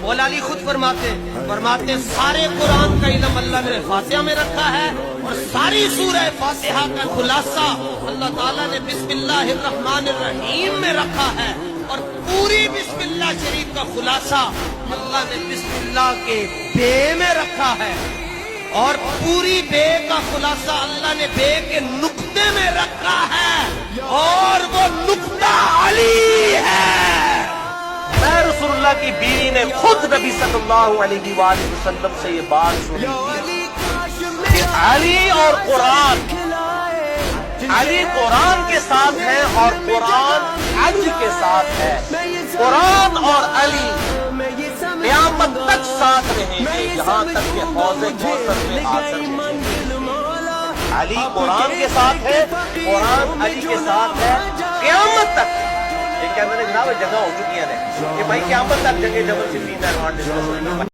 مولا علی خود فرماتے سارے قرآن کا علم اللہ نے فاتحہ میں رکھا ہے، اور ساری سورہ فاتحہ کا خلاصہ اللہ تعالیٰ نے بسم اللہ الرحمن الرحیم میں رکھا ہے، اور پوری بسم اللہ شریف کا خلاصہ اللہ نے بسم اللہ کے بے میں رکھا ہے، اور پوری بے کا خلاصہ اللہ نے بے کے نقطے میں رکھا ہے، اور وہ نقطہ علی ہے۔ میں رسول اللہ کی بیوی نے خود نبی صلی اللہ علیہ وآلہ وسلم سے یہ بات سنی کہ علی اور قرآن، علی قرآن کے ساتھ ہے اور قرآن علی کے ساتھ ہے، قرآن اور علی قیامت تک ساتھ رہیں گے، یہاں تک کہ حوض کوثر میں آ کر رہیں گے۔ علی قرآن کے ساتھ ہے، قرآن علی کے ساتھ ہے قیامت تک۔ یہ کیا میں نے جناب جگہ ہو چکی ہیں کہ بھائی قیامت تک جگہ جبل صفین ہے۔